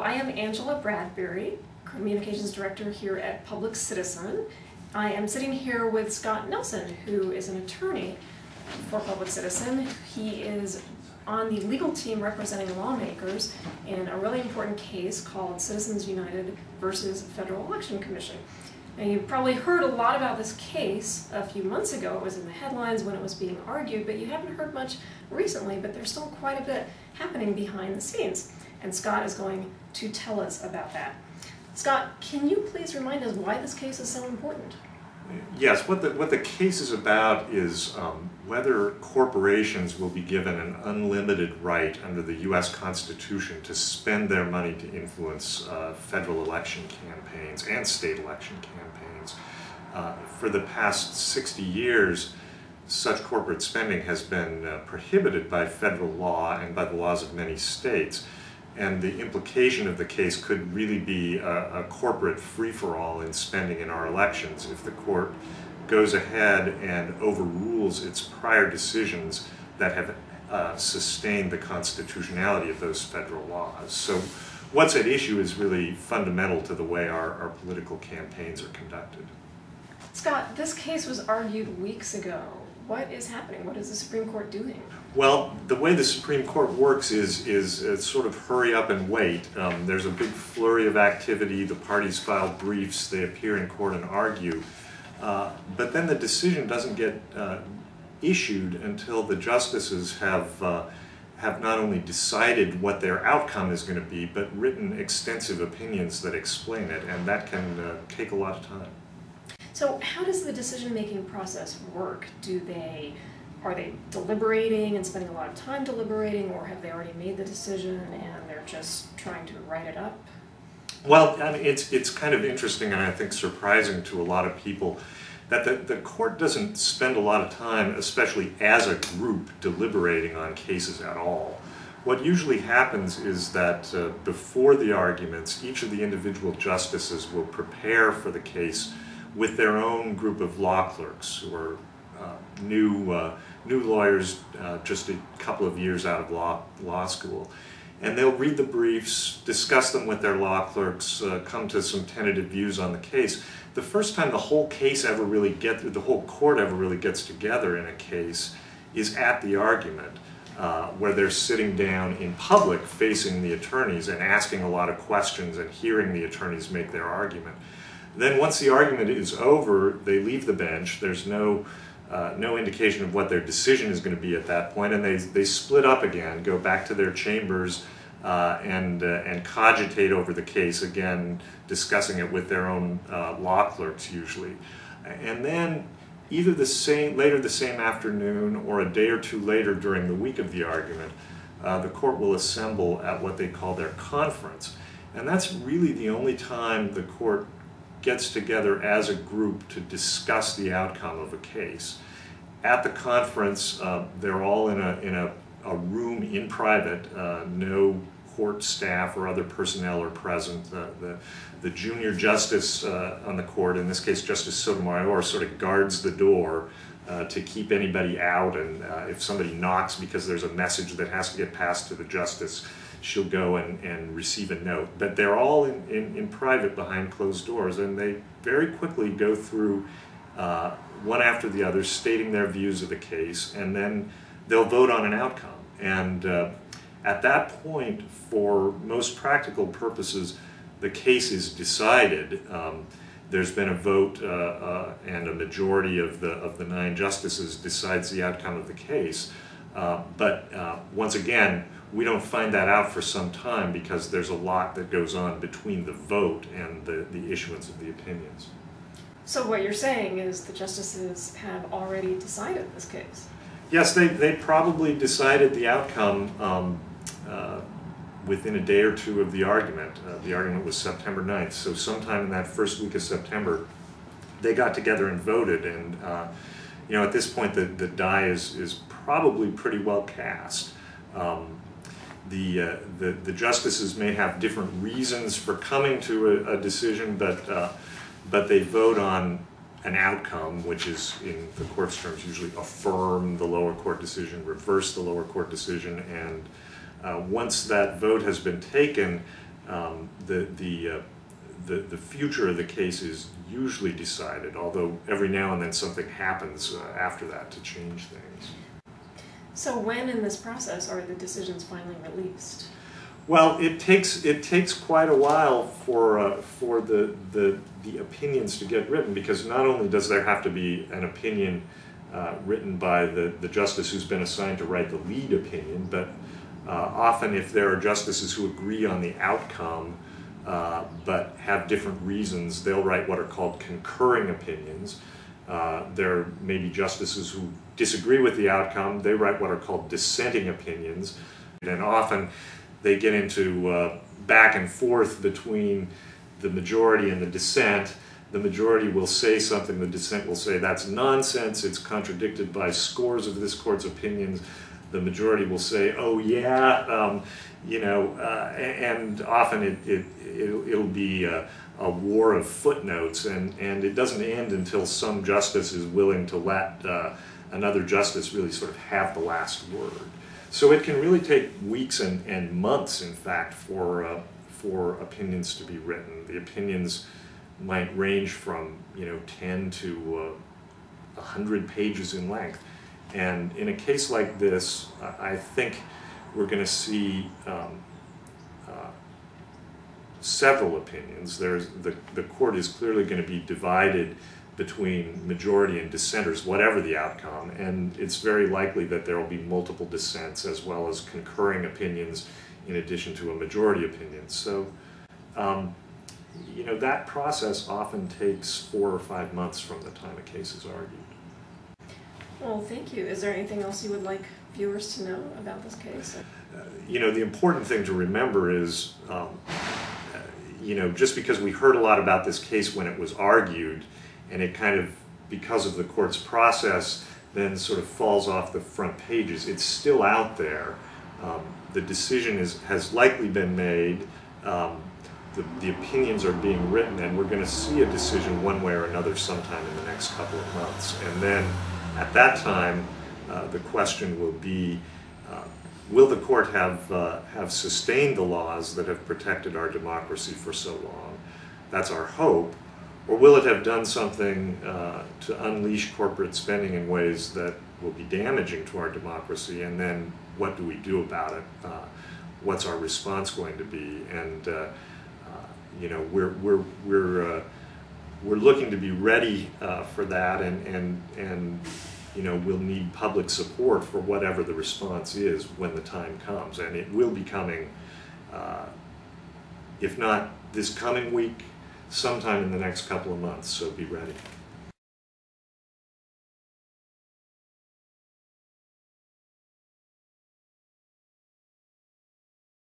I am Angela Bradbury, Communications Director here at Public Citizen. I am sitting here with Scott Nelson, who is an attorney for Public Citizen. He is on the legal team representing lawmakers in a really important case called Citizens United versus Federal Election Commission. Now, you probably heard a lot about this case a few months ago. It was in the headlines when it was being argued, but you haven't heard much recently, but there's still quite a bit happening behind the scenes. And Scott is going to tell us about that. Scott, can you please remind us why this case is so important? Yes, what the case is about is whether corporations will be given an unlimited right under the U.S. Constitution to spend their money to influence federal election campaigns and state election campaigns. For the past 60 years, such corporate spending has been prohibited by federal law and by the laws of many states. And the implication of the case could really be a corporate free-for-all in spending in our elections if the court goes ahead and overrules its prior decisions that have sustained the constitutionality of those federal laws. So what's at issue is really fundamental to the way our political campaigns are conducted. Scott, this case was argued weeks ago. What is happening? What is the Supreme Court doing? Well, the way the Supreme Court works is sort of hurry up and wait. There's a big flurry of activity. The parties file briefs. They appear in court and argue. But then the decision doesn't get issued until the justices have not only decided what their outcome is going to be, but written extensive opinions that explain it, and that can take a lot of time. So how does the decision-making process work? Are they deliberating and spending a lot of time deliberating, or have they already made the decision and they're just trying to write it up? Well, I mean, it's kind of interesting and I think surprising to a lot of people that the court doesn't spend a lot of time, especially as a group, deliberating on cases at all. What usually happens is that before the arguments, each of the individual justices will prepare for the case with their own group of law clerks who are new lawyers just a couple of years out of law school. And they'll read the briefs, discuss them with their law clerks, come to some tentative views on the case. The first time the whole court ever really gets together in a case is at the argument, where they're sitting down in public facing the attorneys and asking a lot of questions and hearing the attorneys make their argument. Then once the argument is over, they leave the bench. There's no indication of what their decision is going to be at that point, and they split up again, go back to their chambers and cogitate over the case again, discussing it with their own law clerks usually. And then either later the same afternoon or a day or two later during the week of the argument, the court will assemble at what they call their conference. And that's really the only time the court gets together as a group to discuss the outcome of a case. At the conference, they're all in a room in private. No court staff or other personnel are present. The junior justice on the court, in this case Justice Sotomayor, sort of guards the door to keep anybody out, and if somebody knocks because there's a message that has to get passed to the justice, she'll go and receive a note. But they're all in private behind closed doors, and they very quickly go through one after the other, stating their views of the case, and then they'll vote on an outcome. And at that point, for most practical purposes, the case is decided. There's been a vote, and a majority of the 9 justices decides the outcome of the case. But once again, we don't find that out for some time because there's a lot that goes on between the vote and the issuance of the opinions. So what you're saying is the justices have already decided this case? Yes, they probably decided the outcome within a day or two of the argument. The argument was September 9th, so sometime in that first week of September, they got together and voted. And at this point, the die is probably pretty well cast. The justices may have different reasons for coming to a decision, but they vote on an outcome, which is, in the court's terms, usually affirm the lower court decision, reverse the lower court decision, and once that vote has been taken, the future of the case is usually decided, although every now and then something happens after that to change things. So when in this process are the decisions finally released? Well, it takes quite a while for the opinions to get written, because not only does there have to be an opinion written by the justice who's been assigned to write the lead opinion, but often if there are justices who agree on the outcome but have different reasons, they'll write what are called concurring opinions. There may be justices who disagree with the outcome. They write what are called dissenting opinions, and often they get into back and forth between the majority and the dissent. The majority will say something, the dissent will say that's nonsense, it's contradicted by scores of this court's opinions. The majority will say, oh yeah, and often it'll be a war of footnotes, and it doesn't end until some justice is willing to let another justice really sort of have the last word. So it can really take weeks and months, in fact, for opinions to be written. The opinions might range from 10 to 100 pages in length. And in a case like this, I think we're going to see several opinions. The court is clearly going to be divided between majority and dissenters, whatever the outcome, and it's very likely that there will be multiple dissents as well as concurring opinions in addition to a majority opinion. So, that process often takes 4 or 5 months from the time a case is argued. Well, thank you. Is there anything else you would like viewers to know about this case? The important thing to remember is, just because we heard a lot about this case when it was argued, and it kind of, because of the court's process, then sort of falls off the front pages, it's still out there. The decision has likely been made. The opinions are being written, and we're going to see a decision one way or another sometime in the next couple of months. And then at that time, the question will be, will the court have sustained the laws that have protected our democracy for so long? That's our hope. Or will it have done something to unleash corporate spending in ways that will be damaging to our democracy? And then what do we do about it? What's our response going to be? And we're looking to be ready for that, and we'll need public support for whatever the response is when the time comes. And it will be coming, if not this coming week, sometime in the next couple of months, so be ready.